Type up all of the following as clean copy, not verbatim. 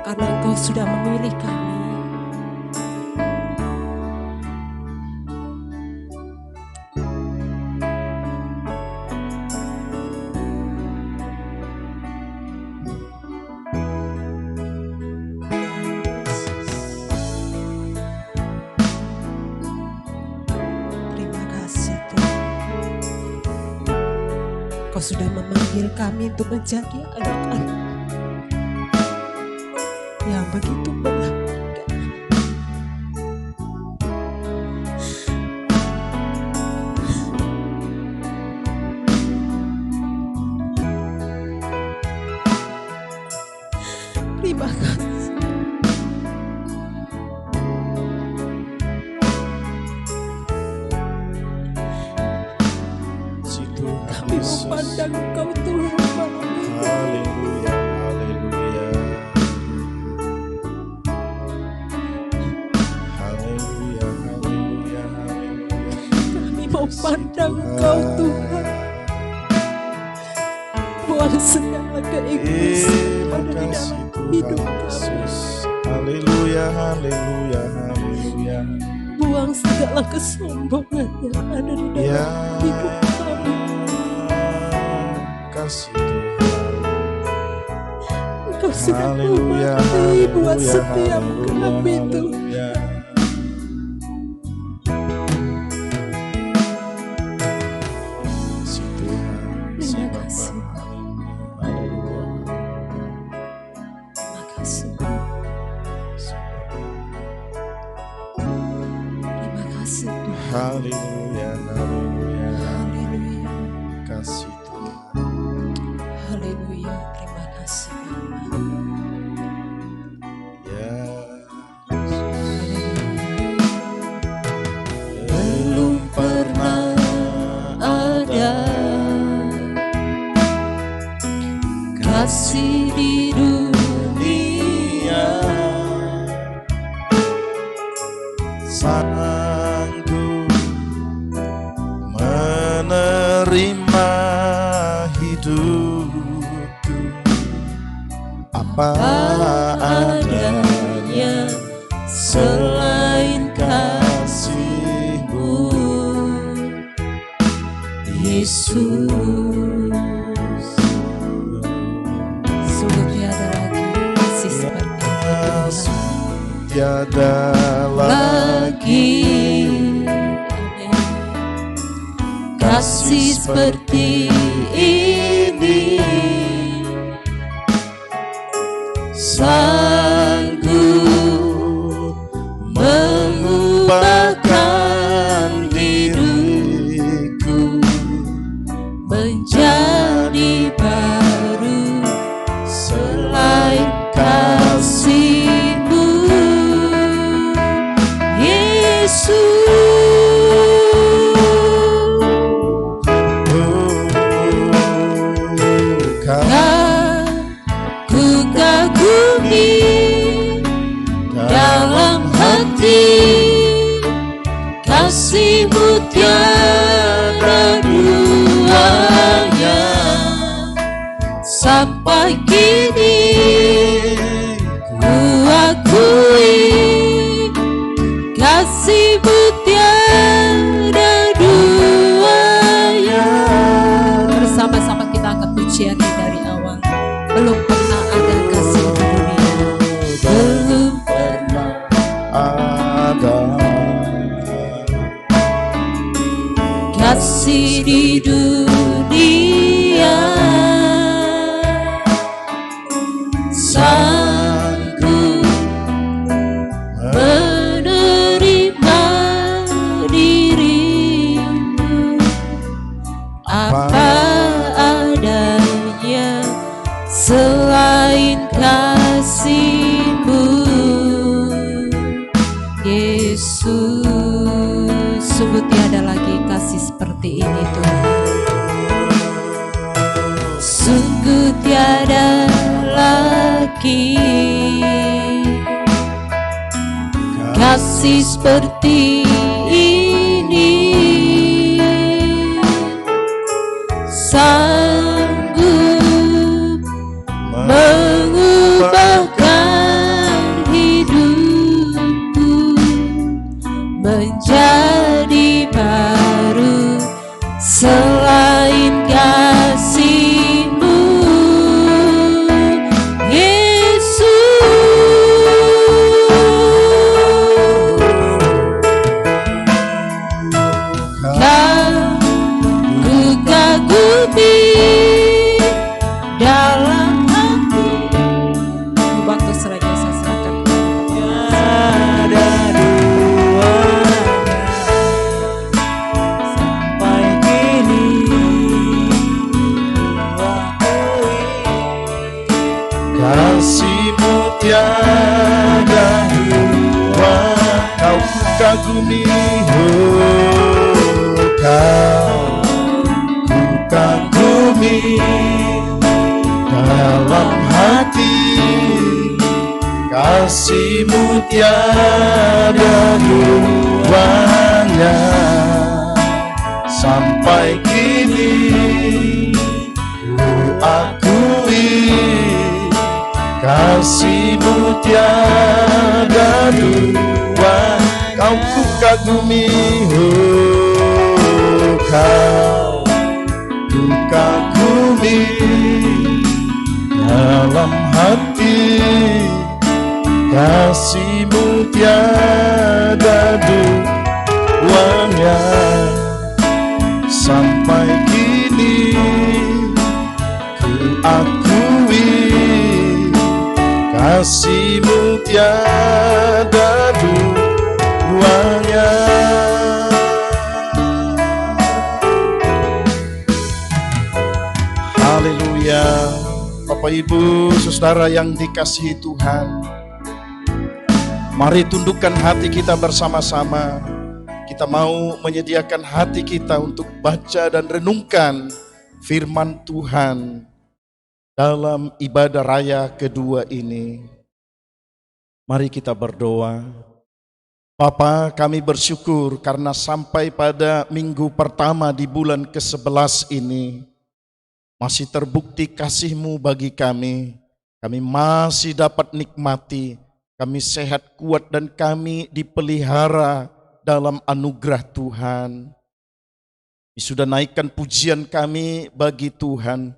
karena Engkau sudah memilih kami. Terima kasih Tuhan, Kau sudah memanggil kami untuk menjadi anak-anak yang begitu berharga. Terima kasih. Kami memandang Engkau Tuhan malam ini. Haleluya, haleluya. Haleluya, haleluya, haleluya. Kami mau pandang Engkau Tuhan, buang segala keegoisan pada di dalam hidup kami. Haleluya, haleluya, haleluya. Buang segala kesombongan yang ada di dalam hidup kami. Kasih Tuhan. Engkau sudah Haleluya, mati buat haleluya, setiap haleluya, kami Tuhan. haleluya. Kasih Tuhan. Terima kasih. Haleluya. Terima kasih. Terima kasih Tuhan. Haleluya, haleluya. Haleluya. Kasih Tuhan. Haleluya. Terima kasih Bapa. Ya. Belum pernah ada kasih di dunia Sanggup menerima hidupku apa adanya selain kasih-Mu, Yesus. Sungguh tiada lagi kasih seperti itu. tiada lagi Kasih seperti ini, sanggup mengubahkan diriku menjadi baru selain kasih-Mu, Yesus. Ku kagumi dalam hati, kasih-Mu tiada duanya. Sampai kini ku akui, kasih-Mu tiada duanya. Bersama-sama kita angkat pujian dari awal. Belum pernah ada kasih di dunia, belum pernah ada kasih di dunia sanggup menerima dirimu apa adanya selain kasih-Mu, Yesus. Sungguh tiada lagi kasih seperti ini Tuhan. Sungguh tiada lagi kasih seperti ini, sanggup mengubahkan kasih-Mu tiada dua, kau kagumi, kau kagumi dalam hati, kasih-Mu tiada duanya, sampai kini ku akui, kasih-Mu tiada dua, kau ku kagumi, kau ku kagumi dalam hati, kasih-Mu tiada duanya, sampai kini ku akui, kasih-Mu tiada duanya. Haleluya. Bapak Ibu Saudara yang dikasihi Tuhan, mari tundukkan hati kita bersama-sama. Kita mau menyediakan hati kita untuk baca dan renungkan firman Tuhan dalam ibadah raya kedua ini. Mari kita berdoa. Bapa, kami bersyukur karena sampai pada minggu pertama di bulan ke-11 ini masih terbukti kasih-Mu bagi kami. Kami masih dapat nikmati, kami sehat kuat dan kami dipelihara dalam anugerah Tuhan. Kami sudah naikkan pujian kami bagi Tuhan.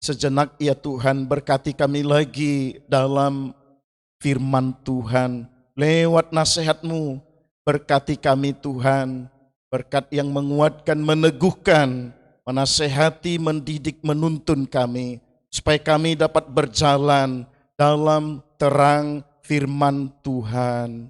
Sejenak ya Tuhan, berkati kami lagi dalam firman Tuhan. Lewat nasihat-Mu, berkati kami Tuhan. Berkat yang menguatkan, meneguhkan, menasehati, mendidik, menuntun kami. Supaya kami dapat berjalan dalam terang firman Tuhan.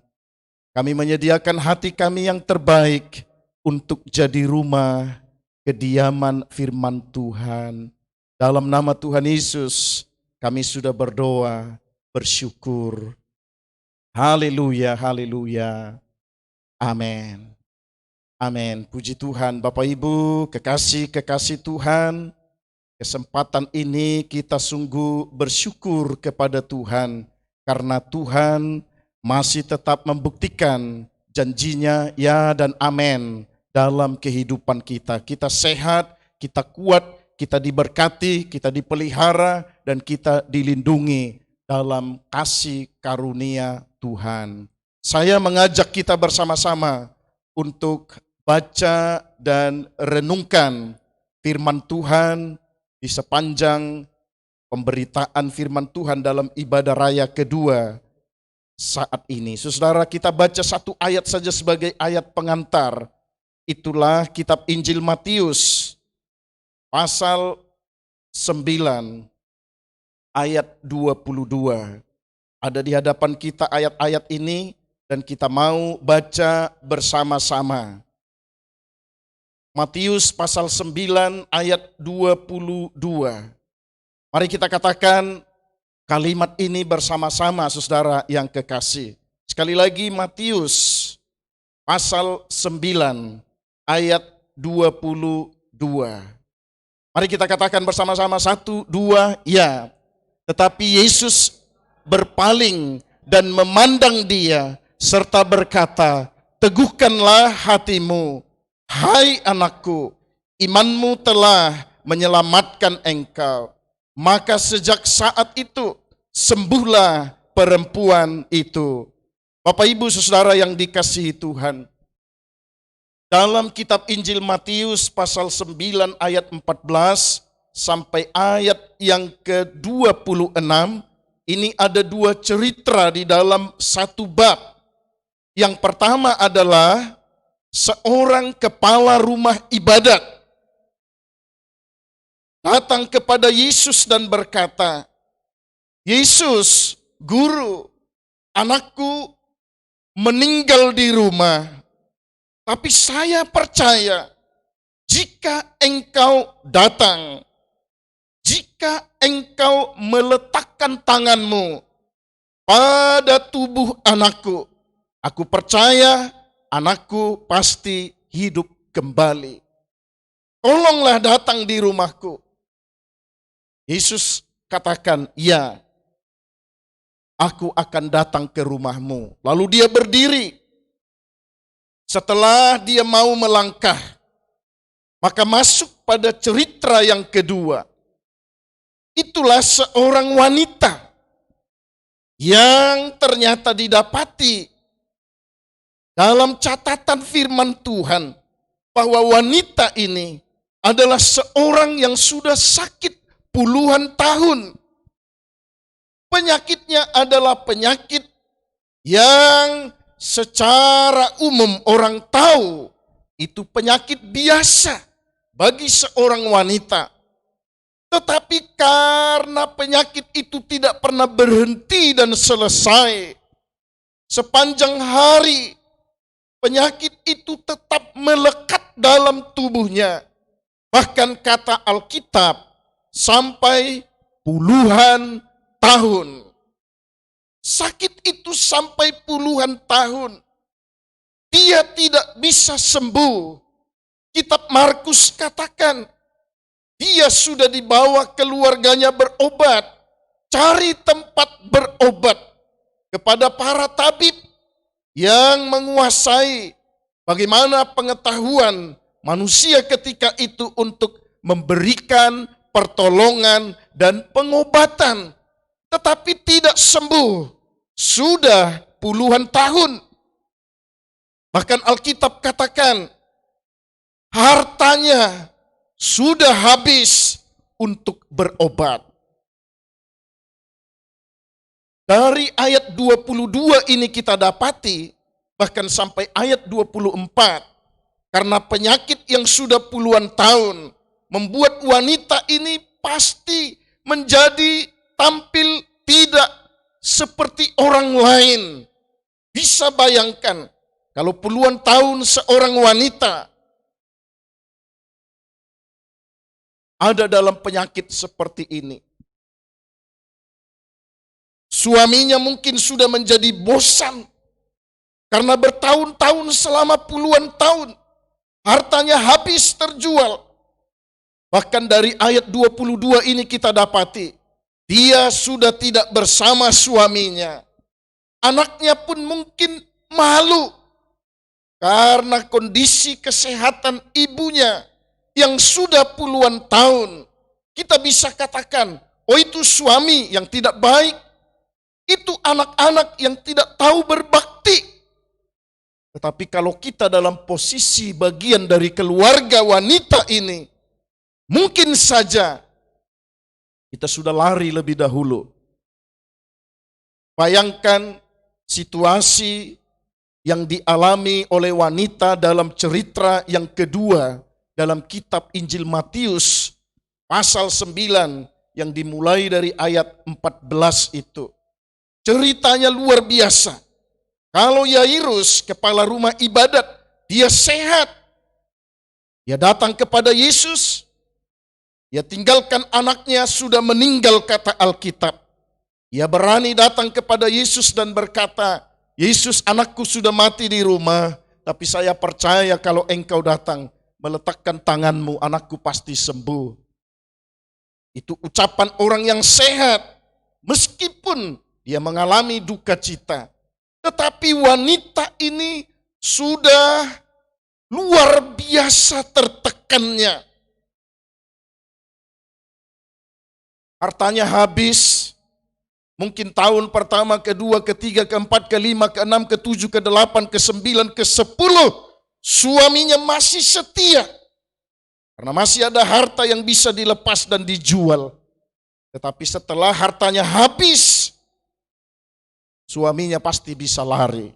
Kami menyediakan hati kami yang terbaik untuk jadi rumah kediaman firman Tuhan. Dalam nama Tuhan Yesus kami sudah berdoa, bersyukur. Haleluya, haleluya. Amin. Amin. Puji Tuhan. Bapak Ibu, kekasih-kekasih Tuhan, kesempatan ini kita sungguh bersyukur kepada Tuhan. Karena Tuhan masih tetap membuktikan janjinya ya dan amin dalam kehidupan kita. Kita sehat, kita kuat, kita diberkati, kita dipelihara, dan kita dilindungi dalam kasih karunia Tuhan. Saya mengajak kita bersama-sama untuk baca dan renungkan firman Tuhan di sepanjang pemberitaan firman Tuhan dalam ibadah raya kedua saat ini. Saudara, kita baca satu ayat saja sebagai ayat pengantar. Itulah kitab Injil Matius pasal 9 ayat 22. Ada di hadapan kita ayat-ayat ini dan kita mau baca bersama-sama. Matius pasal 9 ayat 22. Mari kita katakan kalimat ini bersama-sama saudara yang kekasih. Sekali lagi Matius pasal 9 ayat 22. Mari kita katakan bersama-sama 1, 2, ya. Tetapi Yesus berpaling dan memandang dia serta berkata, teguhkanlah hatimu, hai anakku, imanmu telah menyelamatkan engkau. Maka sejak saat itu sembuhlah perempuan itu. Bapak Ibu Saudara yang dikasihi Tuhan, dalam kitab Injil Matius pasal 9 ayat 14 sampai ayat yang ke-26, ini ada dua cerita di dalam satu bab. Yang pertama adalah seorang kepala rumah ibadat datang kepada Yesus dan berkata, Yesus, Guru, anakku meninggal di rumah, tapi saya percaya jika engkau datang, jika engkau meletakkan meletakkan tanganmu pada tubuh anakku. Aku percaya anakku pasti hidup kembali. Tolonglah datang di rumahku. Yesus katakan, ya, aku akan datang ke rumahmu. Lalu dia berdiri. Setelah dia mau melangkah, maka masuk pada cerita yang kedua. Itulah seorang wanita yang ternyata didapati dalam catatan firman Tuhan bahwa wanita ini adalah seorang yang sudah sakit puluhan tahun. Penyakitnya adalah penyakit yang secara umum orang tahu itu penyakit biasa bagi seorang wanita. Tetapi karena penyakit itu tidak pernah berhenti dan selesai, sepanjang hari penyakit itu tetap melekat dalam tubuhnya. Bahkan kata Alkitab, sampai puluhan tahun. Sakit itu sampai puluhan tahun. Dia tidak bisa sembuh. Kitab Markus katakan, dia sudah dibawa keluarganya berobat, cari tempat berobat kepada para tabib yang menguasai bagaimana pengetahuan manusia ketika itu untuk memberikan pertolongan dan pengobatan. Tetapi tidak sembuh, sudah puluhan tahun. Bahkan Alkitab katakan, hartanya sudah habis untuk berobat. Dari ayat 22 ini kita dapati, bahkan sampai ayat 24, karena penyakit yang sudah puluhan tahun, membuat wanita ini pasti menjadi tampil tidak seperti orang lain. Bisa bayangkan, kalau puluhan tahun seorang wanita ada dalam penyakit seperti ini. Suaminya mungkin sudah menjadi bosan karena bertahun-tahun, selama puluhan tahun hartanya habis terjual. Bahkan dari ayat 22 ini kita dapati, dia sudah tidak bersama suaminya. Anaknya pun mungkin malu karena kondisi kesehatan ibunya yang sudah puluhan tahun. Kita bisa katakan, oh itu suami yang tidak baik, itu anak-anak yang tidak tahu berbakti. Tetapi kalau kita dalam posisi bagian dari keluarga wanita ini, mungkin saja kita sudah lari lebih dahulu. Bayangkan situasi yang dialami oleh wanita dalam cerita yang kedua dalam kitab Injil Matius pasal 9 yang dimulai dari ayat 14 itu. Ceritanya luar biasa. Kalau Yairus, kepala rumah ibadat, dia sehat. Dia datang kepada Yesus. Dia tinggalkan anaknya sudah meninggal, kata Alkitab. Dia berani datang kepada Yesus dan berkata, Yesus, anakku sudah mati di rumah, tapi saya percaya kalau engkau datang, meletakkan tanganmu, anakku pasti sembuh. Itu ucapan orang yang sehat, meskipun dia mengalami duka cita. Tetapi wanita ini sudah luar biasa tertekannya. Hartanya habis, mungkin tahun pertama, kedua, ketiga, keempat, kelima, keenam, ketujuh, kedelapan, kesembilan, kesepuluh. Suaminya masih setia. Karena masih ada harta yang bisa dilepas dan dijual. Tetapi setelah hartanya habis, suaminya pasti bisa lari.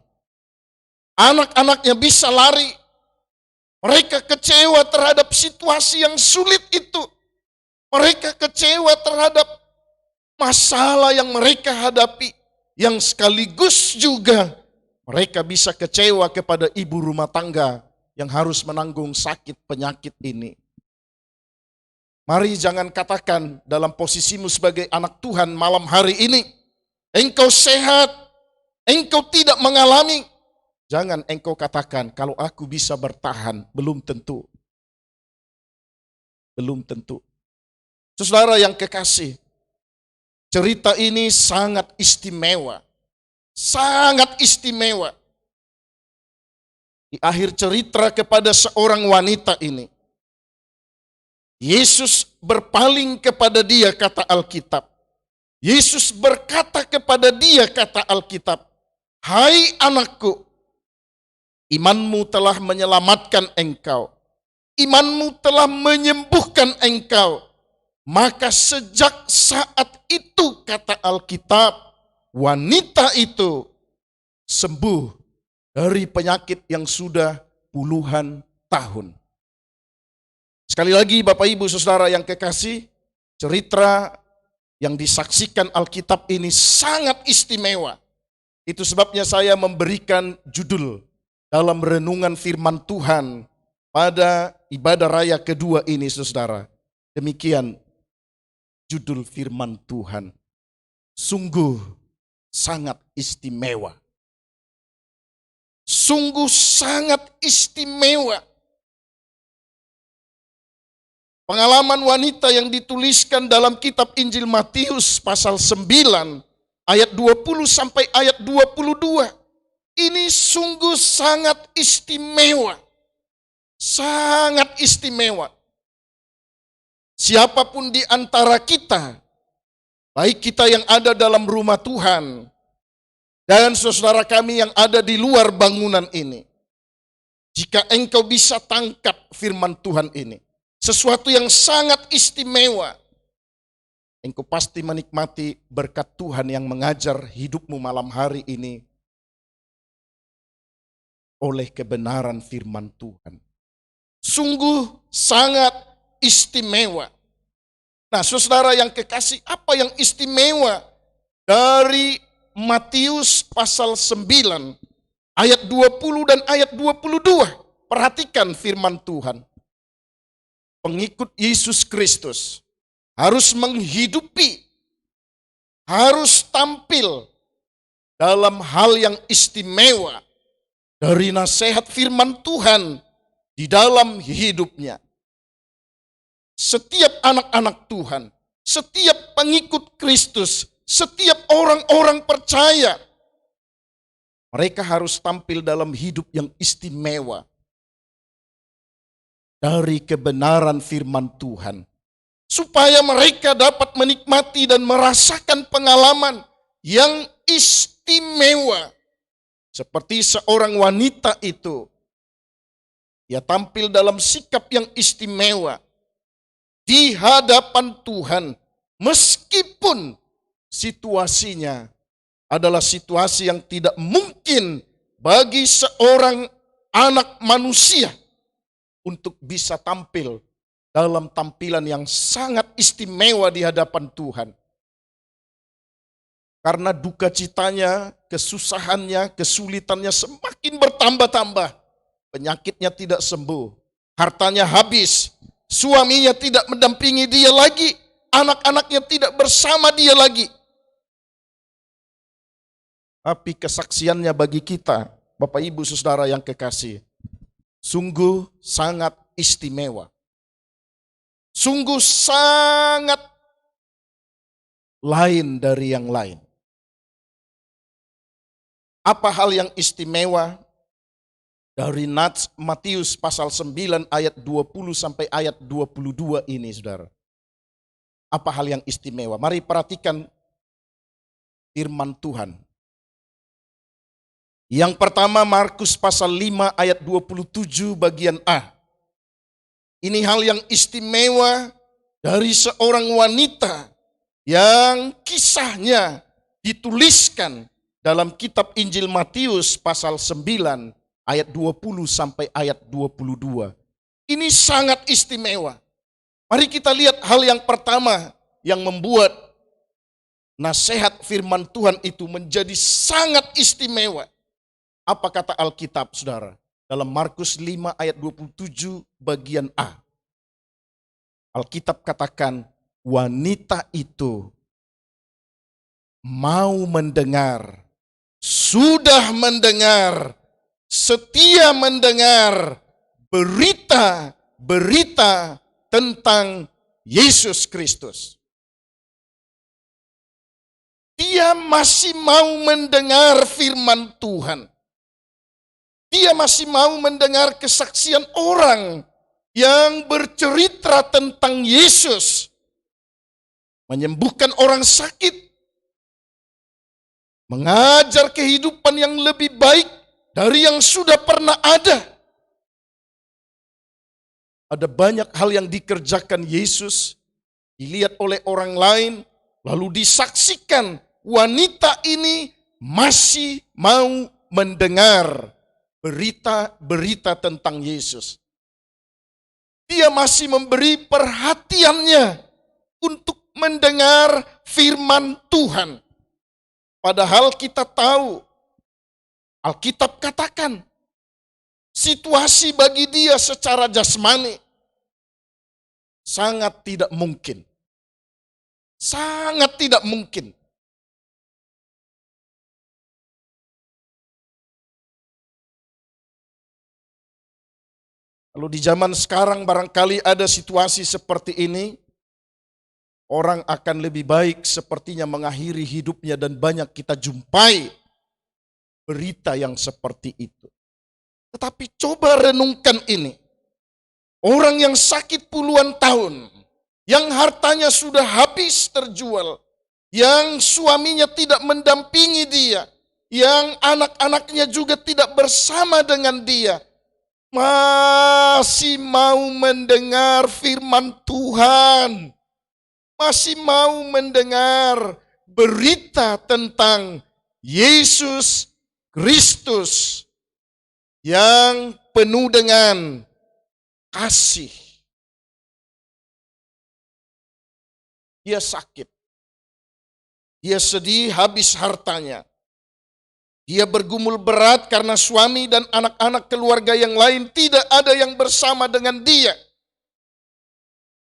Anak-anaknya bisa lari. Mereka kecewa terhadap situasi yang sulit itu. Mereka kecewa terhadap masalah yang mereka hadapi. Yang sekaligus juga mereka bisa kecewa kepada ibu rumah tangga yang harus menanggung sakit penyakit ini. Mari jangan katakan dalam posisimu sebagai anak Tuhan malam hari ini, engkau sehat, engkau tidak mengalami. Jangan engkau katakan, kalau aku bisa bertahan, belum tentu. Belum tentu. Saudara yang kekasih, cerita ini sangat istimewa. Sangat istimewa. Di akhir cerita kepada seorang wanita ini, Yesus berpaling kepada dia, kata Alkitab. Yesus berkata kepada dia, kata Alkitab, "Hai anakku, imanmu telah menyelamatkan engkau. Imanmu telah menyembuhkan engkau." Maka sejak saat itu, kata Alkitab, wanita itu sembuh dari penyakit yang sudah puluhan tahun. Sekali lagi Bapak Ibu Saudara yang kekasih, cerita yang disaksikan Alkitab ini sangat istimewa. Itu sebabnya saya memberikan judul dalam renungan firman Tuhan pada ibadah raya kedua ini, saudara. Demikian judul firman Tuhan. Sungguh sangat istimewa. Sungguh sangat istimewa. Pengalaman wanita yang dituliskan dalam kitab Injil Matius pasal 9 ayat 20 sampai ayat 22. Ini sungguh sangat istimewa. Sangat istimewa. Siapapun di antara kita, baik kita yang ada dalam rumah Tuhan dan saudara kami yang ada di luar bangunan ini, jika engkau bisa tangkap firman Tuhan ini, sesuatu yang sangat istimewa, engkau pasti menikmati berkat Tuhan yang mengajar hidupmu malam hari ini oleh kebenaran firman Tuhan. Sungguh sangat istimewa. Nah, saudara yang kekasih, apa yang istimewa dari Matius pasal 9 ayat 20 dan ayat 22? Perhatikan firman Tuhan. Pengikut Yesus Kristus harus menghidupi, harus tampil dalam hal yang istimewa dari nasihat firman Tuhan di dalam hidupnya. Setiap anak-anak Tuhan, setiap pengikut Kristus, setiap orang-orang percaya, mereka harus tampil dalam hidup yang istimewa dari kebenaran firman Tuhan, supaya mereka dapat menikmati dan merasakan pengalaman yang istimewa. Seperti seorang wanita itu, ia tampil dalam sikap yang istimewa di hadapan Tuhan, meskipun situasinya adalah situasi yang tidak mungkin bagi seorang anak manusia untuk bisa tampil dalam tampilan yang sangat istimewa di hadapan Tuhan. Karena duka citanya, kesusahannya, kesulitannya semakin bertambah-tambah. Penyakitnya tidak sembuh, hartanya habis, suaminya tidak mendampingi dia lagi, anak-anaknya tidak bersama dia lagi. Tapi kesaksiannya bagi kita, Bapak Ibu Saudara yang kekasih, sungguh sangat istimewa. Sungguh sangat lain dari yang lain. Apa hal yang istimewa dari Nats Matius pasal 9 ayat 20 sampai ayat 22 ini, saudara? Apa hal yang istimewa? Mari perhatikan firman Tuhan. Yang pertama, Markus pasal 5 ayat 27 bagian A. Ini hal yang istimewa dari seorang wanita yang kisahnya dituliskan dalam kitab Injil Matius pasal 9 ayat 20 sampai ayat 22. Ini sangat istimewa. Mari kita lihat hal yang pertama yang membuat nasihat firman Tuhan itu menjadi sangat istimewa. Apa kata Alkitab, saudara? Dalam Markus 5 ayat 27 bagian A. Alkitab katakan wanita itu mau mendengar, sudah mendengar, setia mendengar berita tentang Yesus Kristus. Dia masih mau mendengar firman Tuhan. Dia masih mau mendengar kesaksian orang yang bercerita tentang Yesus. Menyembuhkan orang sakit. Mengajar kehidupan yang lebih baik dari yang sudah pernah ada. Ada banyak hal yang dikerjakan Yesus, dilihat oleh orang lain, lalu disaksikan. Wanita ini masih mau mendengar berita tentang Yesus. Dia masih memberi perhatiannya untuk mendengar firman Tuhan. Padahal kita tahu, Alkitab katakan, situasi bagi dia secara jasmani sangat tidak mungkin. Sangat tidak mungkin. Kalau di zaman sekarang barangkali ada situasi seperti ini, orang akan lebih baik sepertinya mengakhiri hidupnya dan banyak kita jumpai berita yang seperti itu. Tetapi coba renungkan ini. Orang yang sakit puluhan tahun, yang hartanya sudah habis terjual, yang suaminya tidak mendampingi dia, yang anak-anaknya juga tidak bersama dengan dia, masih mau mendengar firman Tuhan, masih mau mendengar berita tentang Yesus Kristus yang penuh dengan kasih. Dia sakit, dia sedih habis hartanya. Dia bergumul berat karena suami dan anak-anak keluarga yang lain tidak ada yang bersama dengan dia.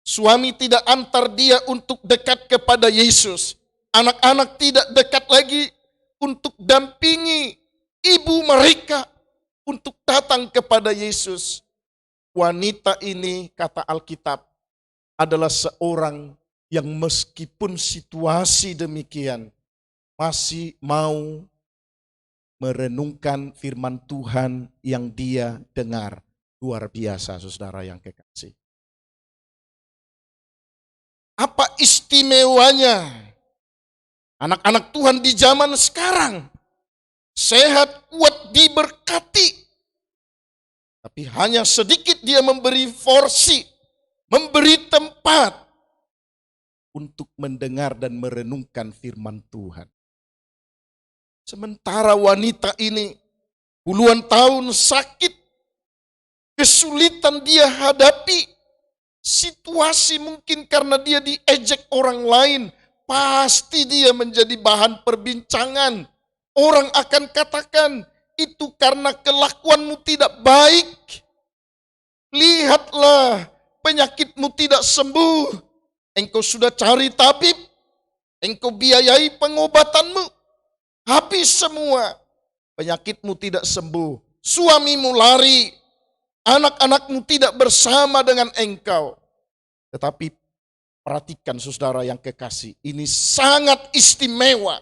Suami tidak antar dia untuk dekat kepada Yesus. Anak-anak tidak dekat lagi untuk dampingi ibu mereka untuk datang kepada Yesus. Wanita ini, kata Alkitab, adalah seorang yang meskipun situasi demikian masih mau merenungkan firman Tuhan yang dia dengar. Luar biasa, saudara yang kekasih. Apa istimewanya anak-anak Tuhan di zaman sekarang? Sehat, kuat, diberkati. Tapi hanya sedikit dia memberi porsi, memberi tempat untuk mendengar dan merenungkan firman Tuhan. Sementara wanita ini puluhan tahun sakit, kesulitan dia hadapi, situasi mungkin karena dia diejek orang lain, pasti dia menjadi bahan perbincangan. Orang akan katakan, itu karena kelakuanmu tidak baik. Lihatlah, penyakitmu tidak sembuh. Engkau sudah cari tabib, engkau biayai pengobatanmu. Habis semua, penyakitmu tidak sembuh, suamimu lari, anak-anakmu tidak bersama dengan engkau. Tetapi perhatikan saudara yang kekasih, ini sangat istimewa.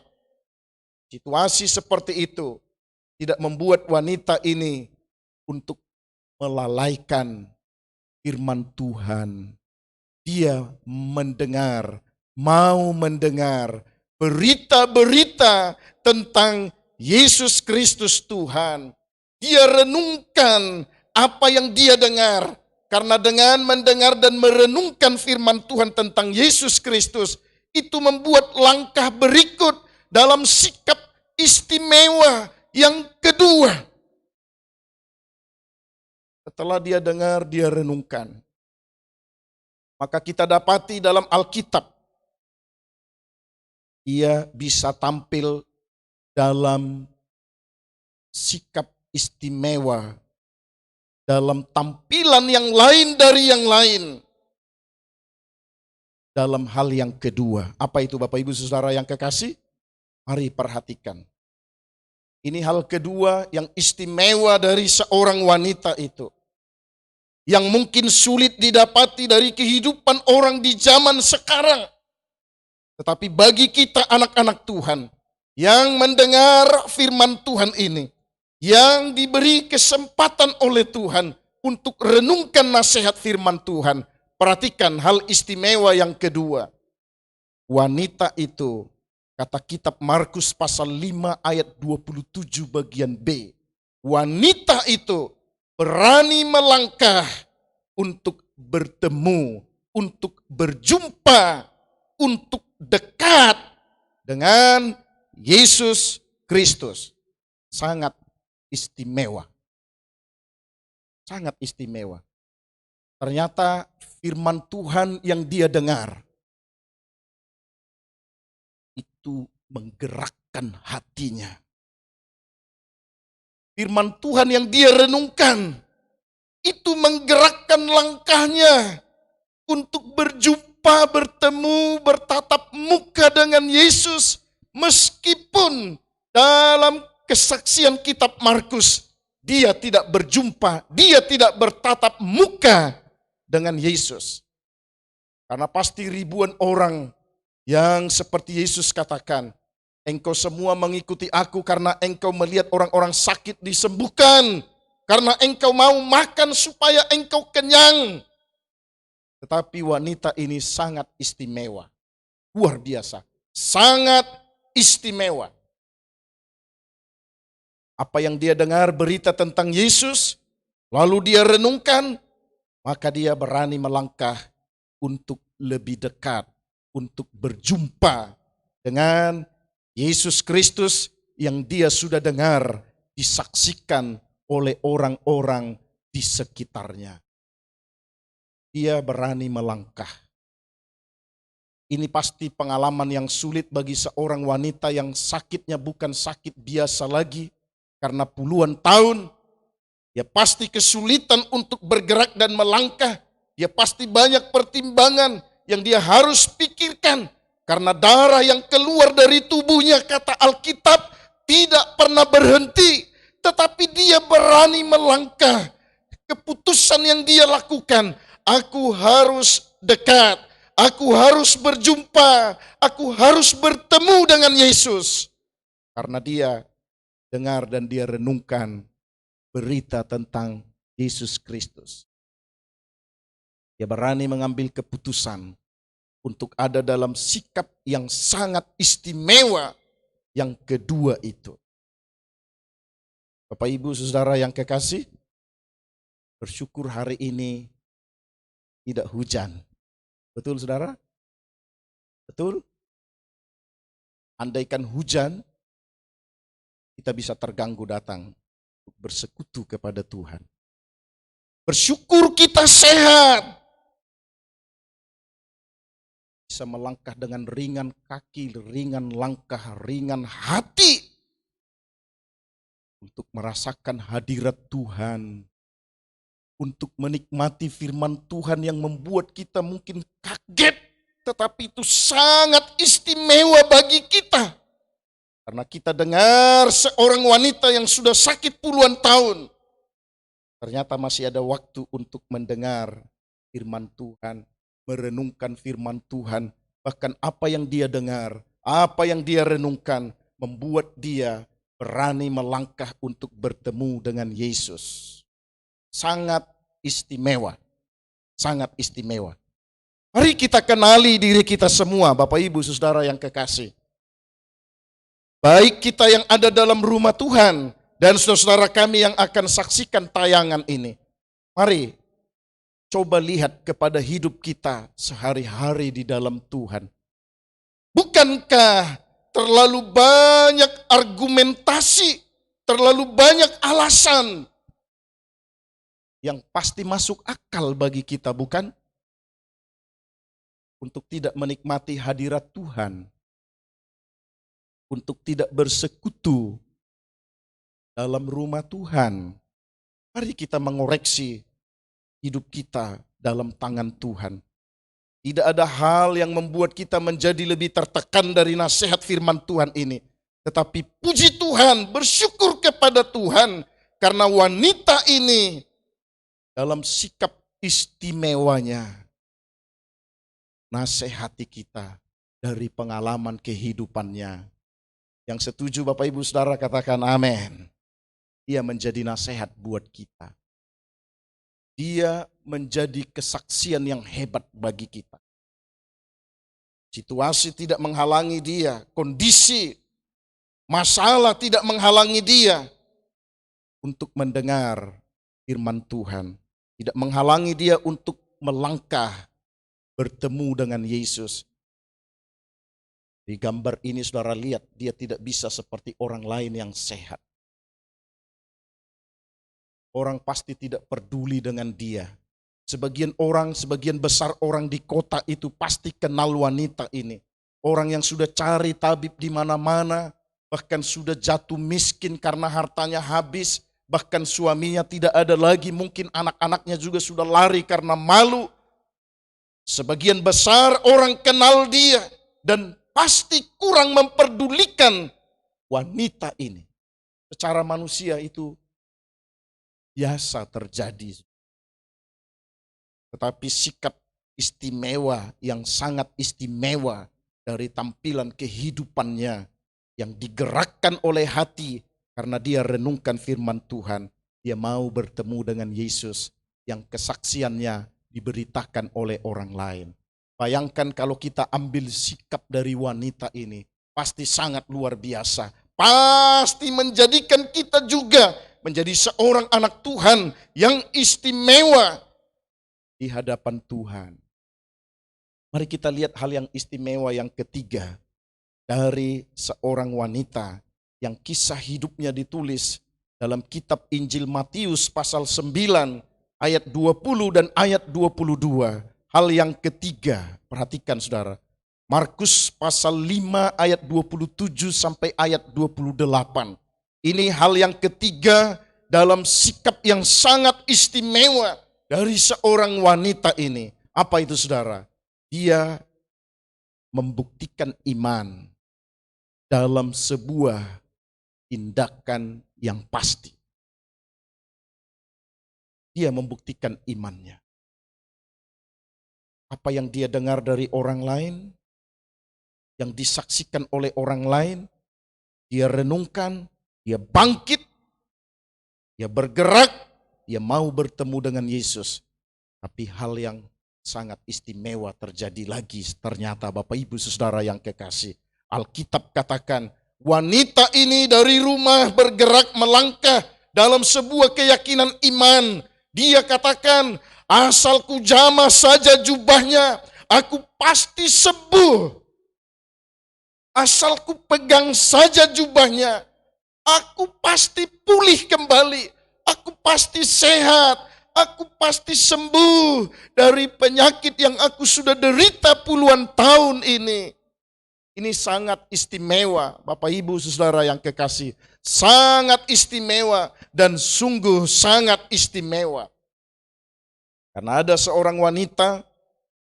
Situasi seperti itu tidak membuat wanita ini untuk melalaikan firman Tuhan. Dia mendengar, mau mendengar berita-berita tentang Yesus Kristus Tuhan. Dia renungkan apa yang dia dengar. Karena dengan mendengar dan merenungkan firman Tuhan tentang Yesus Kristus, itu membuat langkah berikut dalam sikap istimewa yang kedua. Setelah dia dengar, dia renungkan. Maka kita dapati dalam Alkitab, ia bisa tampil dalam sikap istimewa, dalam tampilan yang lain dari yang lain. dalam hal yang kedua. Apa itu Bapak Ibu Saudara yang kekasih? Mari perhatikan. Ini hal kedua yang istimewa dari seorang wanita itu. Yang mungkin sulit didapati dari kehidupan orang di zaman sekarang. Tetapi bagi kita anak-anak Tuhan yang mendengar firman Tuhan ini, yang diberi kesempatan oleh Tuhan untuk renungkan nasihat firman Tuhan, perhatikan hal istimewa yang kedua. Wanita itu, kata kitab Markus pasal 5 ayat 27 bagian B. Wanita itu berani melangkah untuk bertemu, untuk berjumpa, untuk dekat dengan Yesus Kristus. Sangat istimewa. Sangat istimewa. Ternyata firman Tuhan yang dia dengar itu menggerakkan hatinya. Firman Tuhan yang dia renungkan itu menggerakkan langkahnya untuk berjumpa, bertemu, bertatap muka dengan Yesus. Meskipun dalam kesaksian kitab Markus, dia tidak berjumpa, dia tidak bertatap muka dengan Yesus. Karena pasti ribuan orang yang seperti Yesus katakan, engkau semua mengikuti aku karena engkau melihat orang-orang sakit disembuhkan. Karena engkau mau makan supaya engkau kenyang. Tetapi wanita ini sangat istimewa. Luar biasa. Sangat istimewa. Apa yang dia dengar berita tentang Yesus, lalu dia renungkan, maka dia berani melangkah untuk lebih dekat, untuk berjumpa dengan Yesus Kristus yang dia sudah dengar, disaksikan oleh orang-orang di sekitarnya. Dia berani melangkah. Ini pasti pengalaman yang sulit bagi seorang wanita yang sakitnya bukan sakit biasa lagi. Karena puluhan tahun, dia pasti kesulitan untuk bergerak dan melangkah. Dia pasti banyak pertimbangan yang dia harus pikirkan. Karena darah yang keluar dari tubuhnya, kata Alkitab, tidak pernah berhenti. Tetapi dia berani melangkah. Keputusan yang dia lakukan, aku harus dekat. Aku harus berjumpa. Aku harus bertemu dengan Yesus. Karena dia dengar dan dia renungkan berita tentang Yesus Kristus. Dia berani mengambil keputusan untuk ada dalam sikap yang sangat istimewa yang kedua itu. Bapak Ibu Saudara yang kekasih, bersyukur hari ini tidak hujan. Betul Saudara? Betul? Andaikan hujan, kita bisa terganggu datang untuk bersekutu kepada Tuhan. Bersyukur kita sehat. Bisa melangkah dengan ringan kaki, ringan langkah, ringan hati. Untuk merasakan hadirat Tuhan. Untuk menikmati firman Tuhan yang membuat kita mungkin kaget. Tetapi itu sangat istimewa bagi kita. Karena kita dengar seorang wanita yang sudah sakit puluhan tahun. Ternyata masih ada waktu untuk mendengar firman Tuhan. Merenungkan firman Tuhan. Bahkan apa yang dia dengar, apa yang dia renungkan, membuat dia berani melangkah untuk bertemu dengan Yesus. Sangat istimewa. Sangat istimewa. Mari kita kenali diri kita semua, Bapak Ibu Saudara yang kekasih. Baik kita yang ada dalam rumah Tuhan dan saudara-saudara kami yang akan saksikan tayangan ini. Mari coba lihat kepada hidup kita sehari-hari di dalam Tuhan. Bukankah terlalu banyak argumentasi, terlalu banyak alasan yang pasti masuk akal bagi kita, bukan? Untuk tidak menikmati hadirat Tuhan. Untuk tidak bersekutu dalam rumah Tuhan. Mari kita mengoreksi hidup kita dalam tangan Tuhan. Tidak ada hal yang membuat kita menjadi lebih tertekan dari nasihat firman Tuhan ini. Tetapi puji Tuhan, bersyukur kepada Tuhan karena wanita ini dalam sikap istimewanya nasihati kita dari pengalaman kehidupannya. Yang setuju Bapak Ibu Saudara katakan amin. Dia menjadi nasihat buat kita. Dia menjadi kesaksian yang hebat bagi kita. Situasi tidak menghalangi dia, kondisi, masalah tidak menghalangi dia untuk mendengar firman Tuhan. Tidak menghalangi dia untuk melangkah bertemu dengan Yesus. Di gambar ini saudara lihat, dia tidak bisa seperti orang lain yang sehat. Orang pasti tidak peduli dengan dia. Sebagian besar orang di kota itu pasti kenal wanita ini. Orang yang sudah cari tabib di mana-mana, bahkan sudah jatuh miskin karena hartanya habis, bahkan suaminya tidak ada lagi, mungkin anak-anaknya juga sudah lari karena malu. Sebagian besar orang kenal dia dan pasti kurang memperdulikan wanita ini. Secara manusia itu biasa terjadi. Tetapi sikap istimewa yang sangat istimewa dari tampilan kehidupannya yang digerakkan oleh hati karena dia renungkan firman Tuhan. Dia mau bertemu dengan Yesus yang kesaksiannya diberitakan oleh orang lain. Bayangkan kalau kita ambil sikap dari wanita ini, pasti sangat luar biasa. Pasti menjadikan kita juga menjadi seorang anak Tuhan yang istimewa di hadapan Tuhan. Mari kita lihat hal yang istimewa yang ketiga dari seorang wanita yang kisah hidupnya ditulis dalam kitab Injil Matius pasal 9 ayat 20 dan ayat 22. Hal yang ketiga, perhatikan saudara. Markus pasal 5 ayat 27 sampai ayat 28. Ini hal yang ketiga dalam sikap yang sangat istimewa dari seorang wanita ini. Apa itu saudara? Dia membuktikan iman dalam sebuah tindakan yang pasti. Dia membuktikan imannya. Apa yang dia dengar dari orang lain, yang disaksikan oleh orang lain, dia renungkan, dia bangkit, dia bergerak, dia mau bertemu dengan Yesus. Tapi hal yang sangat istimewa terjadi lagi ternyata Bapak Ibu Saudara yang kekasih. Alkitab katakan, wanita ini dari rumah bergerak melangkah dalam sebuah keyakinan iman. Dia katakan, asal ku jamah saja jubahnya, aku pasti sembuh. Asal ku pegang saja jubahnya, aku pasti pulih kembali. Aku pasti sehat. Aku pasti sembuh dari penyakit yang aku sudah derita puluhan tahun ini. Ini sangat istimewa, Bapak Ibu Saudara yang kekasih. Sangat istimewa dan sungguh sangat istimewa. Karena ada seorang wanita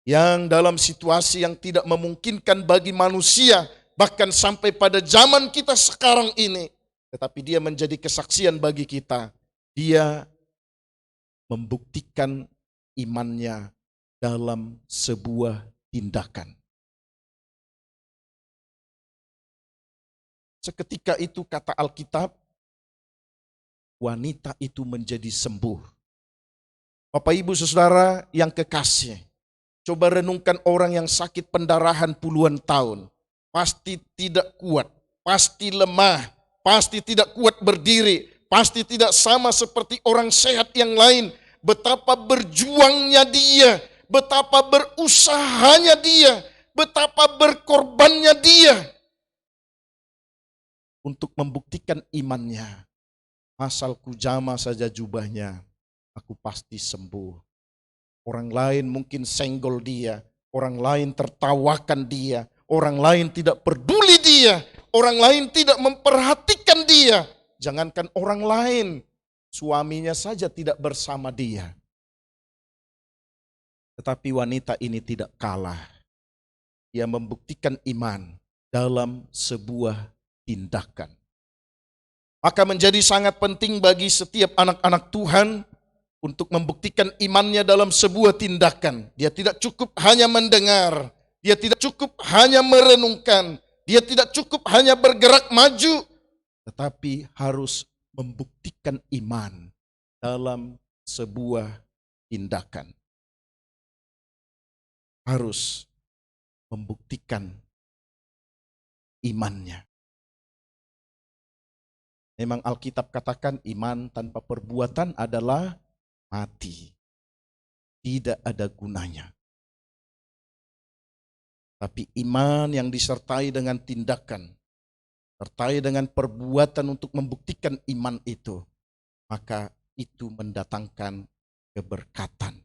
yang dalam situasi yang tidak memungkinkan bagi manusia, bahkan sampai pada zaman kita sekarang ini. Tetapi dia menjadi kesaksian bagi kita. Dia membuktikan imannya dalam sebuah tindakan. Seketika itu kata Alkitab, wanita itu menjadi sembuh. Bapak Ibu Saudara yang kekasih, coba renungkan orang yang sakit pendarahan puluhan tahun. Pasti tidak kuat, pasti lemah, pasti tidak kuat berdiri, pasti tidak sama seperti orang sehat yang lain. Betapa berjuangnya dia, betapa berusahanya dia, betapa berkorbannya dia untuk membuktikan imannya. Asal ku jamah saja jubahnya, aku pasti sembuh. Orang lain mungkin senggol dia, orang lain tertawakan dia, orang lain tidak peduli dia, orang lain tidak memperhatikan dia. Jangankan orang lain, suaminya saja tidak bersama dia. Tetapi wanita ini tidak kalah. Ia membuktikan iman dalam sebuah tindakan. Maka menjadi sangat penting bagi setiap anak-anak Tuhan untuk membuktikan imannya dalam sebuah tindakan. Dia tidak cukup hanya mendengar, dia tidak cukup hanya merenungkan, dia tidak cukup hanya bergerak maju, tetapi harus membuktikan iman dalam sebuah tindakan. Harus membuktikan imannya. Memang Alkitab katakan iman tanpa perbuatan adalah mati. Tidak ada gunanya. Tapi iman yang disertai dengan tindakan, sertai dengan perbuatan untuk membuktikan iman itu, maka itu mendatangkan keberkatan.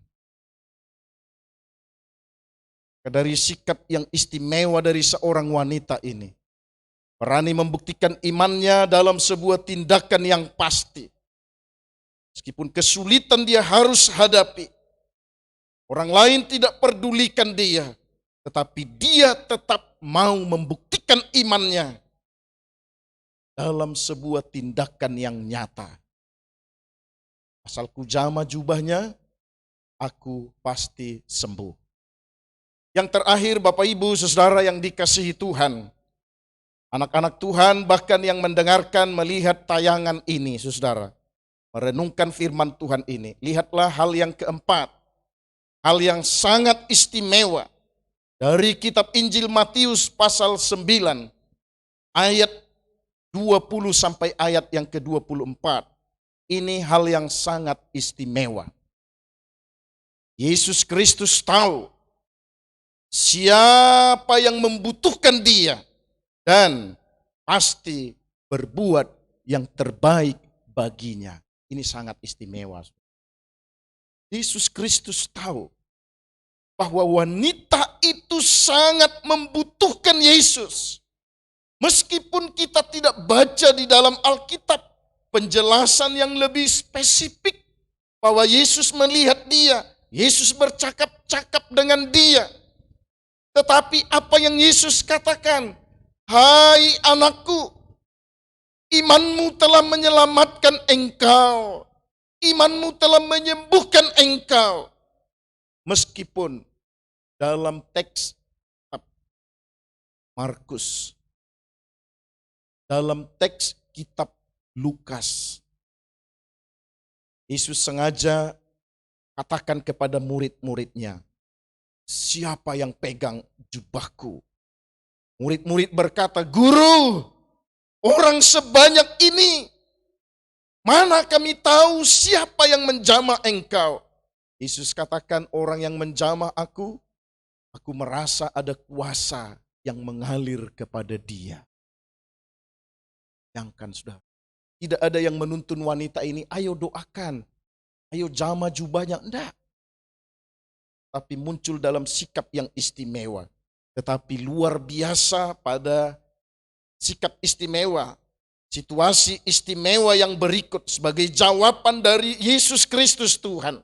Dari sikap yang istimewa dari seorang wanita ini, berani membuktikan imannya dalam sebuah tindakan yang pasti. Meskipun kesulitan dia harus hadapi, orang lain tidak pedulikan dia, tetapi dia tetap mau membuktikan imannya dalam sebuah tindakan yang nyata. Asal ku jama jubahnya, aku pasti sembuh. Yang terakhir, Bapak Ibu Saudara yang dikasihi Tuhan, anak-anak Tuhan bahkan yang mendengarkan melihat tayangan ini, Saudara, merenungkan firman Tuhan ini, lihatlah hal yang keempat, hal yang sangat istimewa dari kitab Injil Matius pasal 9 ayat 20 sampai ayat yang ke-24. Ini hal yang sangat istimewa. Yesus Kristus tahu siapa yang membutuhkan dia dan pasti berbuat yang terbaik baginya. Ini sangat istimewa. Yesus Kristus tahu bahwa wanita itu sangat membutuhkan Yesus. Meskipun kita tidak baca di dalam Alkitab penjelasan yang lebih spesifik bahwa Yesus melihat dia, Yesus bercakap-cakap dengan dia. Tetapi apa yang Yesus katakan? Hai anakku, imanmu telah menyelamatkan engkau. Imanmu telah menyembuhkan engkau. Meskipun dalam teks Markus, dalam teks kitab Lukas, Yesus sengaja katakan kepada murid-muridnya, siapa yang pegang jubahku? Murid-murid berkata, Guru, orang sebanyak ini, mana kami tahu siapa yang menjamah engkau? Yesus katakan, orang yang menjamah aku merasa ada kuasa yang mengalir kepada dia. Bayangkan saudara, tidak ada yang menuntun wanita ini, ayo doakan, ayo jamah jubahnya, enggak. Tapi muncul dalam sikap yang istimewa. Tetapi luar biasa pada sikap istimewa, situasi istimewa yang berikut sebagai jawaban dari Yesus Kristus Tuhan.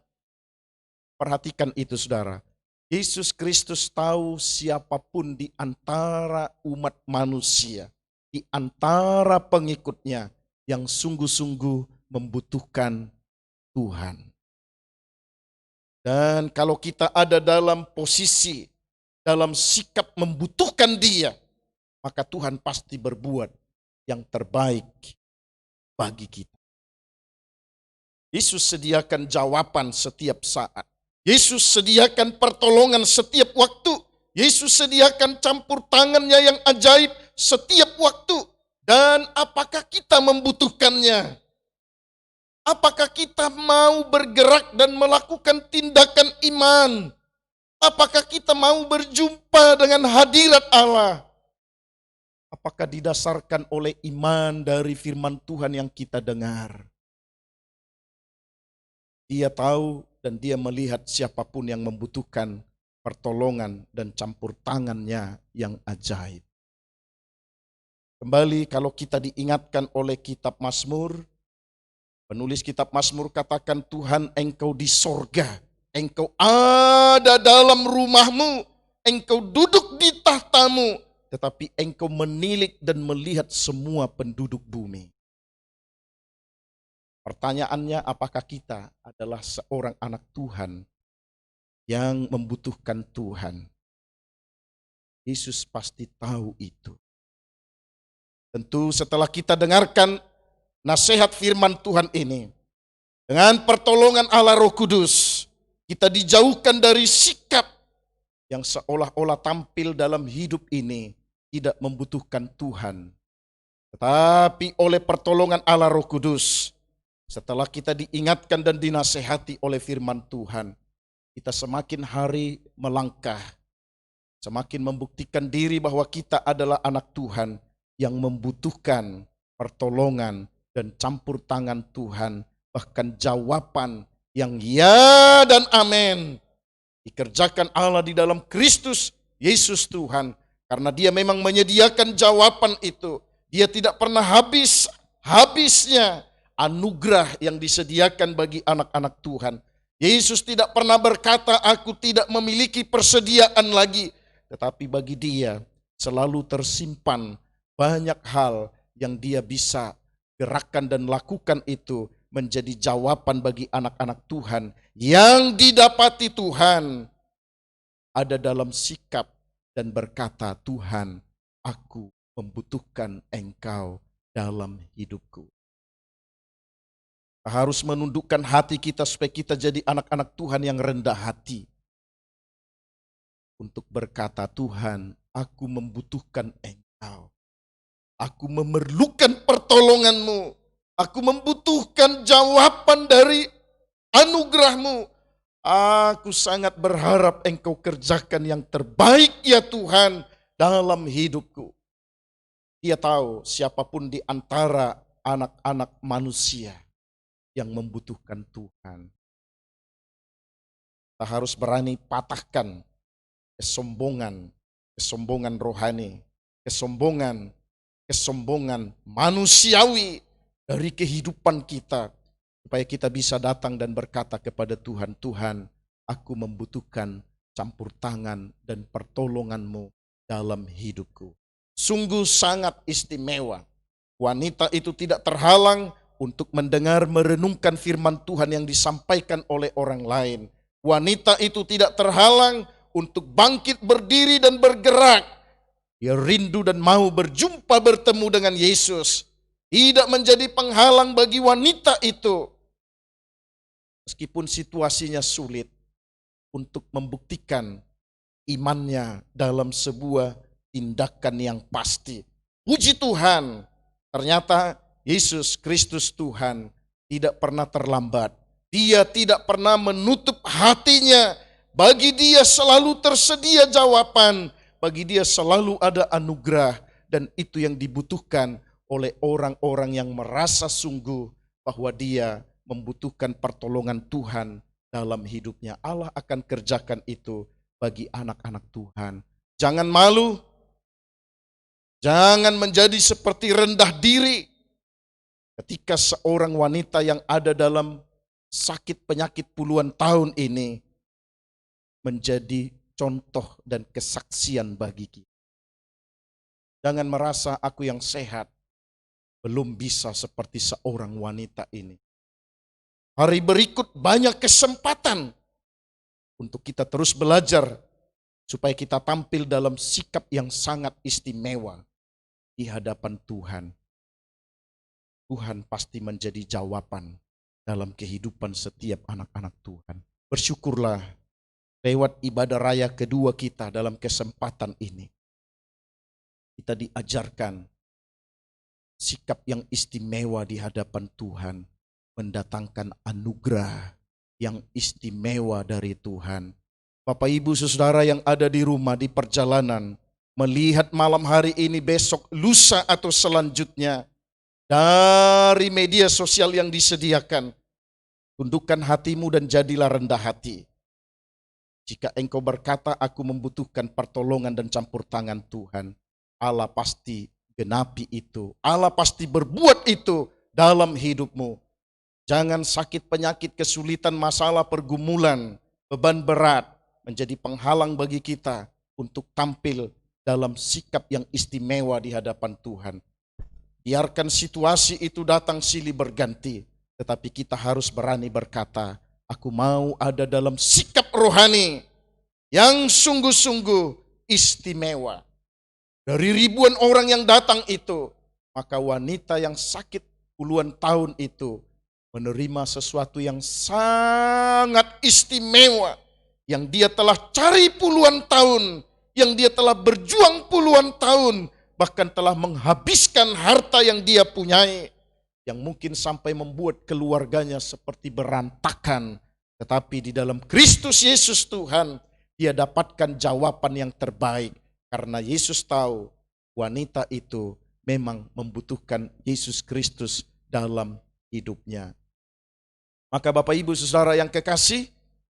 Perhatikan itu saudara. Yesus Kristus tahu siapapun di antara umat manusia, di antara pengikutnya yang sungguh-sungguh membutuhkan Tuhan. Dan kalau kita ada dalam posisi, dalam sikap membutuhkan dia, maka Tuhan pasti berbuat yang terbaik bagi kita. Yesus sediakan jawaban setiap saat. Yesus sediakan pertolongan setiap waktu. Yesus sediakan campur tangannya yang ajaib setiap waktu. Dan apakah kita membutuhkannya? Apakah kita mau bergerak dan melakukan tindakan iman? Apakah kita mau berjumpa dengan hadirat Allah? Apakah didasarkan oleh iman dari firman Tuhan yang kita dengar? Dia tahu dan dia melihat siapapun yang membutuhkan pertolongan dan campur tangannya yang ajaib. Kembali kalau kita diingatkan oleh kitab Mazmur, penulis kitab Mazmur katakan, Tuhan engkau di sorga Engkau ada dalam rumahmu, engkau duduk di tahtamu, tetapi engkau menilik dan melihat semua penduduk bumi. Pertanyaannya, apakah kita adalah seorang anak Tuhan yang membutuhkan Tuhan? Yesus pasti tahu itu. Tentu setelah kita dengarkan nasihat firman Tuhan ini, dengan pertolongan Allah Roh Kudus, kita dijauhkan dari sikap yang seolah-olah tampil dalam hidup ini tidak membutuhkan Tuhan. Tetapi oleh pertolongan Allah Roh Kudus, setelah kita diingatkan dan dinasehati oleh firman Tuhan, kita semakin hari melangkah, semakin membuktikan diri bahwa kita adalah anak Tuhan yang membutuhkan pertolongan dan campur tangan Tuhan, bahkan jawaban yang ya dan amin dikerjakan Allah di dalam Kristus Yesus Tuhan. Karena Dia memang menyediakan jawaban itu. Dia tidak pernah habisnya anugerah yang disediakan bagi anak-anak Tuhan. Yesus tidak pernah berkata, aku tidak memiliki persediaan lagi. Tetapi bagi Dia selalu tersimpan banyak hal yang Dia bisa gerakan dan lakukan itu menjadi jawaban bagi anak-anak Tuhan yang didapati Tuhan ada dalam sikap dan berkata, Tuhan, aku membutuhkan Engkau dalam hidupku. Kita harus menundukkan hati kita supaya kita jadi anak-anak Tuhan yang rendah hati. Untuk berkata, Tuhan, aku membutuhkan Engkau. Aku memerlukan pertolongan-Mu. Aku membutuhkan jawaban dari anugerah-Mu. Aku sangat berharap Engkau kerjakan yang terbaik ya Tuhan dalam hidupku. Dia tahu siapapun di antara anak-anak manusia yang membutuhkan Tuhan. Kita harus berani patahkan kesombongan rohani, kesombongan manusiawi dari kehidupan kita, supaya kita bisa datang dan berkata kepada Tuhan, Tuhan, aku membutuhkan campur tangan dan pertolongan-Mu dalam hidupku. Sungguh sangat istimewa. Wanita itu tidak terhalang untuk mendengar merenungkan firman Tuhan yang disampaikan oleh orang lain. Wanita itu tidak terhalang untuk bangkit berdiri dan bergerak. Dia rindu dan mau berjumpa bertemu dengan Yesus. Tidak menjadi penghalang bagi wanita itu. Meskipun situasinya sulit, untuk membuktikan imannya dalam sebuah tindakan yang pasti. Puji Tuhan, ternyata Yesus Kristus Tuhan tidak pernah terlambat. Dia tidak pernah menutup hatinya. Bagi Dia selalu tersedia jawaban. Bagi Dia selalu ada anugerah. Dan itu yang dibutuhkan oleh orang-orang yang merasa sungguh bahwa dia membutuhkan pertolongan Tuhan dalam hidupnya. Allah akan kerjakan itu bagi anak-anak Tuhan. Jangan malu. Jangan menjadi seperti rendah diri. Ketika seorang wanita yang ada dalam sakit penyakit puluhan tahun ini menjadi contoh dan kesaksian bagi kita. Jangan merasa aku yang sehat belum bisa seperti seorang wanita ini. Hari berikut banyak kesempatan untuk kita terus belajar supaya kita tampil dalam sikap yang sangat istimewa di hadapan Tuhan. Tuhan pasti menjadi jawaban dalam kehidupan setiap anak-anak Tuhan. Bersyukurlah lewat ibadah raya kedua kita dalam kesempatan ini. Kita diajarkan sikap yang istimewa di hadapan Tuhan, mendatangkan anugerah yang istimewa dari Tuhan. Bapak Ibu Saudara yang ada di rumah, di perjalanan, melihat malam hari ini, besok, lusa atau selanjutnya, dari media sosial yang disediakan, tundukkan hatimu dan jadilah rendah hati. Jika engkau berkata, aku membutuhkan pertolongan dan campur tangan Tuhan, Allah pasti genapi itu. Allah pasti berbuat itu dalam hidupmu. Jangan sakit penyakit, kesulitan, masalah, pergumulan beban berat menjadi penghalang bagi kita untuk tampil dalam sikap yang istimewa di hadapan Tuhan. Biarkan situasi itu datang silih berganti, tetapi kita harus berani berkata, aku mau ada dalam sikap rohani yang sungguh-sungguh istimewa. Dari ribuan orang yang datang itu, maka wanita yang sakit puluhan tahun itu menerima sesuatu yang sangat istimewa, yang dia telah cari puluhan tahun, yang dia telah berjuang puluhan tahun, bahkan telah menghabiskan harta yang dia punyai, yang mungkin sampai membuat keluarganya seperti berantakan. Tetapi di dalam Kristus Yesus Tuhan, dia dapatkan jawaban yang terbaik. Karena Yesus tahu wanita itu memang membutuhkan Yesus Kristus dalam hidupnya. Maka Bapak Ibu Saudara yang kekasih,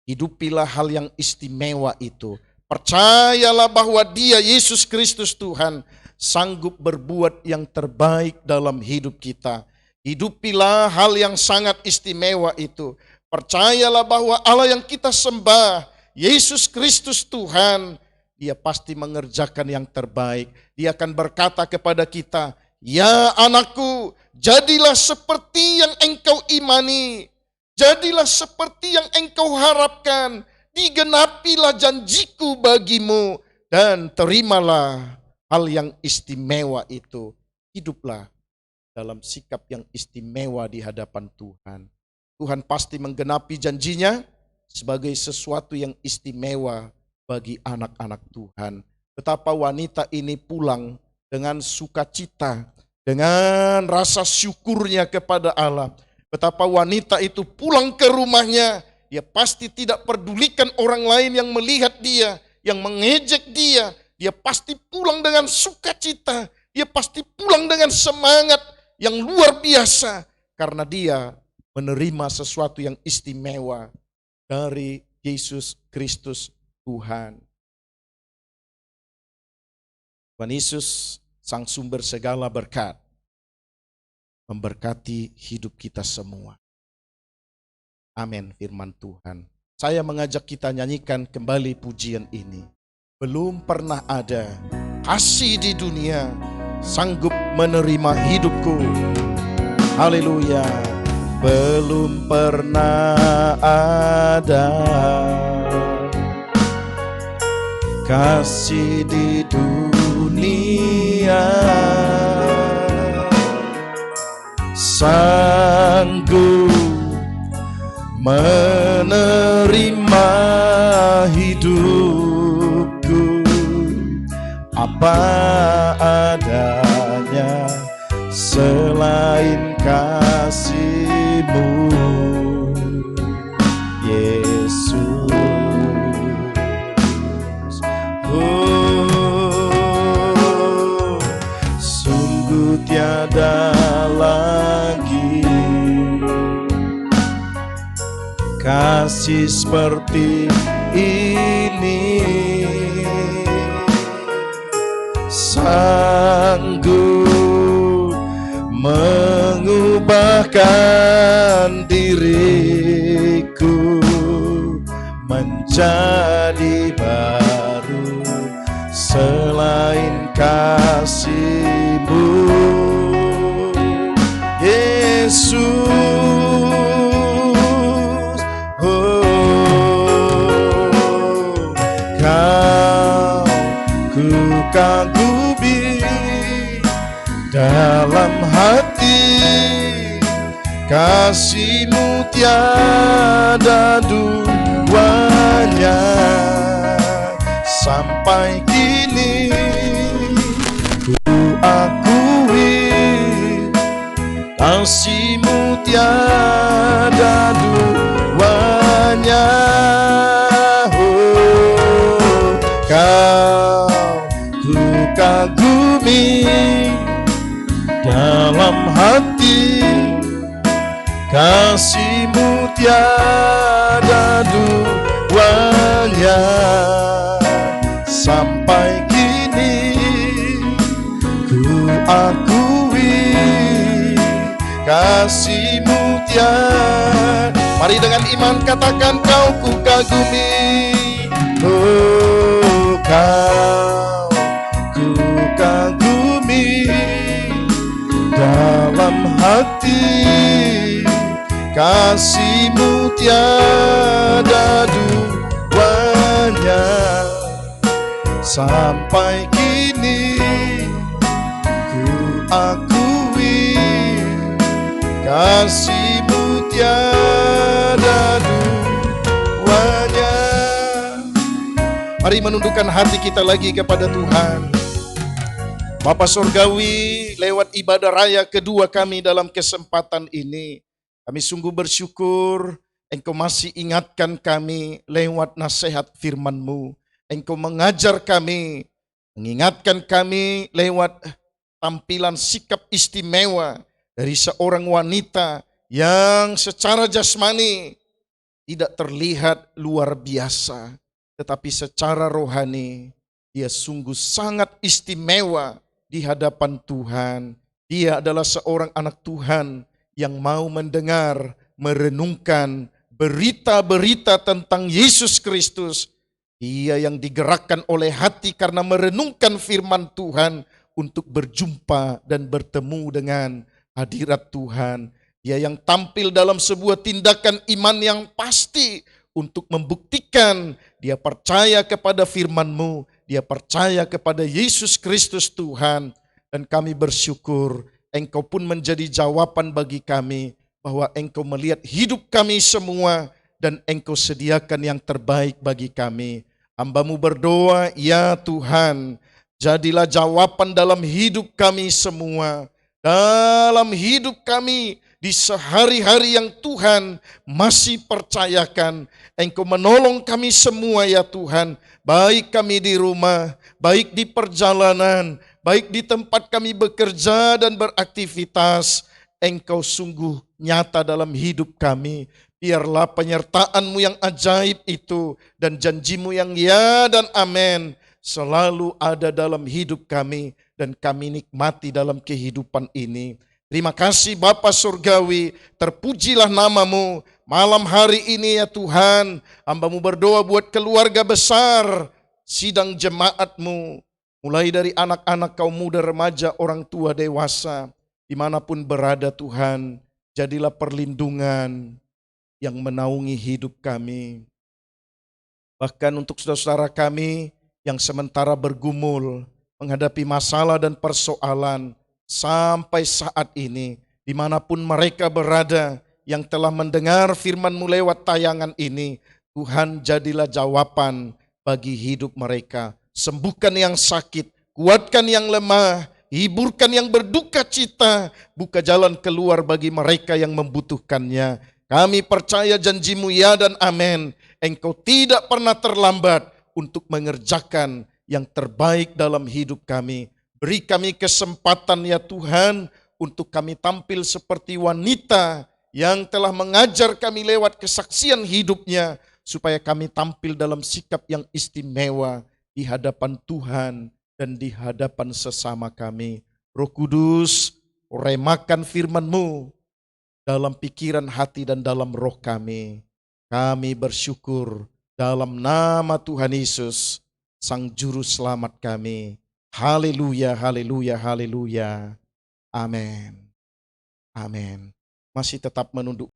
hidupilah hal yang istimewa itu. Percayalah bahwa dia, Yesus Kristus Tuhan, sanggup berbuat yang terbaik dalam hidup kita. Hidupilah hal yang sangat istimewa itu. Percayalah bahwa Allah yang kita sembah, Yesus Kristus Tuhan, dia pasti mengerjakan yang terbaik. Dia akan berkata kepada kita, ya anakku, jadilah seperti yang engkau imani. Jadilah seperti yang engkau harapkan. Digenapilah janjiku bagimu. Dan terimalah hal yang istimewa itu. Hiduplah dalam sikap yang istimewa di hadapan Tuhan. Tuhan pasti menggenapi janjinya sebagai sesuatu yang istimewa bagi anak-anak Tuhan. Betapa wanita ini pulang dengan sukacita, dengan rasa syukurnya kepada Allah. Betapa wanita itu pulang ke rumahnya, dia pasti tidak pedulikan orang lain yang melihat dia, yang mengejek dia. Dia pasti pulang dengan sukacita, dia pasti pulang dengan semangat yang luar biasa. Karena dia menerima sesuatu yang istimewa dari Yesus Kristus Tuhan. Tuhan Yesus, Sang Sumber segala berkat, memberkati hidup kita semua. Amin firman Tuhan. Saya mengajak kita nyanyikan kembali pujian ini. Belum pernah ada kasih di dunia sanggup menerima hidupku. Haleluya. Belum pernah ada kasih di dunia sanggup menerima hidupku apa adanya selain kasih-Mu, Yesus. Oh, sungguh tiada lagi kasih seperti ini, sanggup mengubahkan diriku menjadi baru selain kasih-Mu, Yesus. Kagumi dalam hati, kasih-Mu tiada duanya. Sampai kini ku akui kasih-Mu tiada duanya. Oh, kagumi dalam hati, kasih-Mu tiada duanya. Sampai kini ku akui kasih-Mu tiada. Mari dengan iman katakan, kau ku kagumi. Oh, kau ku kagumi. Dalam hati kasih-Mu tiada duanya. Sampai kini ku akui kasih-Mu tiada duanya. Mari menundukkan hati kita lagi kepada Tuhan. Bapa Surgawi, lewat ibadah raya kedua kami dalam kesempatan ini, kami sungguh bersyukur Engkau masih ingatkan kami lewat nasihat firman-Mu. Engkau mengajar kami, mengingatkan kami lewat tampilan sikap istimewa dari seorang wanita yang secara jasmani tidak terlihat luar biasa, tetapi secara rohani dia sungguh sangat istimewa di hadapan Tuhan. Dia adalah seorang anak Tuhan yang mau mendengar, merenungkan berita-berita tentang Yesus Kristus. Dia yang digerakkan oleh hati karena merenungkan firman Tuhan untuk berjumpa dan bertemu dengan hadirat Tuhan. Dia yang tampil dalam sebuah tindakan iman yang pasti untuk membuktikan dia percaya kepada firman-Mu, dia percaya kepada Yesus Kristus Tuhan. Dan kami bersyukur Engkau pun menjadi jawaban bagi kami, bahwa Engkau melihat hidup kami semua dan Engkau sediakan yang terbaik bagi kami. Hamba-Mu berdoa, ya Tuhan, jadilah jawaban dalam hidup kami semua, dalam hidup kami di sehari-hari yang Tuhan masih percayakan. Engkau menolong kami semua ya Tuhan, baik kami di rumah, baik di perjalanan, baik di tempat kami bekerja dan beraktivitas. Engkau sungguh nyata dalam hidup kami. Biarlah penyertaan-Mu yang ajaib itu dan janji-Mu yang ya dan amin selalu ada dalam hidup kami dan kami nikmati dalam kehidupan ini. Terima kasih Bapa Surgawi, terpujilah nama-Mu malam hari ini ya Tuhan. Hamba-Mu berdoa buat keluarga besar, sidang jemaat-Mu, mulai dari anak-anak, kaum muda, remaja, orang tua, dewasa, dimanapun berada Tuhan, jadilah perlindungan yang menaungi hidup kami. Bahkan untuk saudara-saudara kami yang sementara bergumul, menghadapi masalah dan persoalan sampai saat ini, dimanapun mereka berada, yang telah mendengar firman-Mu lewat tayangan ini, Tuhan jadilah jawaban bagi hidup mereka. Sembuhkan yang sakit, kuatkan yang lemah, hiburkan yang berduka cita, buka jalan keluar bagi mereka yang membutuhkannya. Kami percaya janji-Mu ya dan amin. Engkau tidak pernah terlambat untuk mengerjakan yang terbaik dalam hidup kami. Beri kami kesempatan ya Tuhan untuk kami tampil seperti wanita yang telah mengajar kami lewat kesaksian hidupnya, supaya kami tampil dalam sikap yang istimewa di hadapan Tuhan dan di hadapan sesama kami. Roh Kudus, remakan firman-Mu dalam pikiran hati dan dalam roh kami. Kami bersyukur dalam nama Tuhan Yesus, Sang Juru Selamat kami. Haleluya, haleluya, haleluya. Amin. Amin. Masih tetap menunduk